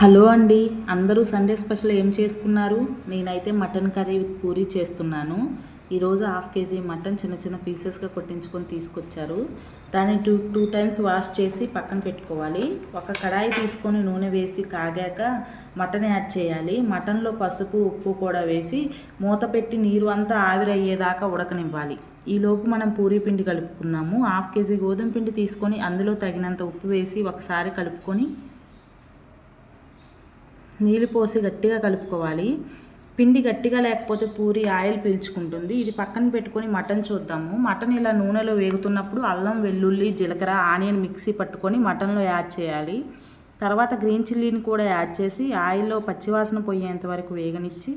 Hello అండి, అందరూ Sunday special ఏం చేసుకున్నారు? నేనైతే మటన్ కర్రీ విత్ పూరీ చేస్తున్నాను. ఈరోజు హాఫ్ కేజీ మటన్ చిన్న చిన్న పీసెస్గా కొట్టించుకొని తీసుకొచ్చారు. దాన్ని టూ టైమ్స్ వాష్ చేసి పక్కన పెట్టుకోవాలి. ఒక కడాయి తీసుకొని నూనె వేసి కాగాక మటన్ యాడ్ చేయాలి. మటన్లో పసుపు ఉప్పు కూడా వేసి మూత పెట్టి నీరు అంతా ఆవిరయ్యేదాకా ఉడకనివ్వాలి. ఈలోపు మనం పూరీ పిండి కలుపుకుందాము. హాఫ్ కేజీ గోధుమ పిండి తీసుకొని అందులో తగినంత ఉప్పు వేసి ఒకసారి కలుపుకొని నీళ్ళు పోసి గట్టిగా కలుపుకోవాలి. పిండి గట్టిగా లేకపోతే పూరి ఆయిల్ పీల్చుకుంటుంది. ఇది పక్కన పెట్టుకొని మటన్ చూద్దాము. మటన్ ఇలా నూనెలో వేగుతున్నప్పుడు అల్లం వెల్లుల్లి జీలకర్ర ఆనియన్ మిక్సీ పట్టుకొని మటన్లో యాడ్ చేయాలి. తర్వాత గ్రీన్ చిల్లీని కూడా యాడ్ చేసి ఆయిల్లో పచ్చివాసన పోయేంత వరకు వేగనిచ్చి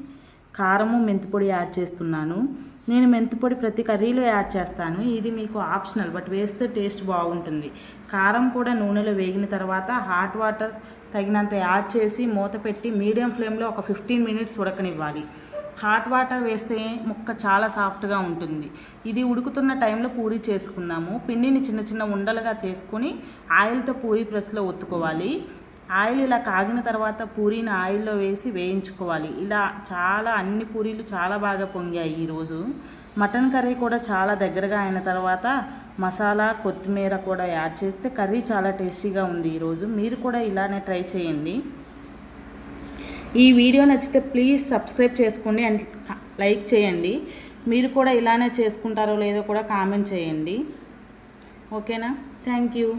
కారము మెంతిపొడి యాడ్ చేస్తున్నాను. నేను మెంతిపొడి ప్రతి కర్రీలో యాడ్ చేస్తాను. ఇది మీకు ఆప్షనల్, బట్ వేస్తే టేస్ట్ బాగుంటుంది. కారం కూడా నూనెలో వేగిన తర్వాత హాట్ వాటర్ తగినంత యాడ్ చేసి మూత పెట్టి మీడియం ఫ్లేమ్లో ఒక 15 మినిట్స్ ఉడకనివ్వాలి. హాట్ వాటర్ వేస్తే ముక్క చాలా సాఫ్ట్గా ఉంటుంది. ఇది ఉడుకుతున్న టైంలో పూరీ చేసుకుందాము. పిండిని చిన్న చిన్న ఉండలుగా చేసుకొని ఆయిల్తో పూరీ ప్రెస్లో ఒత్తుకోవాలి. ఆయిల్ ఇలా కాగిన తర్వాత పూరీని ఆయిల్లో వేసి వేయించుకోవాలి. ఇలా అన్ని పూరీలు చాలా బాగా పొంగాయి ఈరోజు. మటన్ కర్రీ కూడా చాలా దగ్గరగా అయిన తర్వాత మసాలా కొత్తిమీర కూడా యాడ్ చేస్తే కర్రీ చాలా టేస్టీగా ఉంది ఈరోజు. మీరు కూడా ఇలానే ట్రై చేయండి. ఈ వీడియో నచ్చితే ప్లీజ్ సబ్స్క్రైబ్ చేసుకోండి అండ్ లైక్ చేయండి. మీరు కూడా ఇలానే చేసుకుంటారో లేదో కూడా కామెంట్ చేయండి. ఓకేనా? Thank you.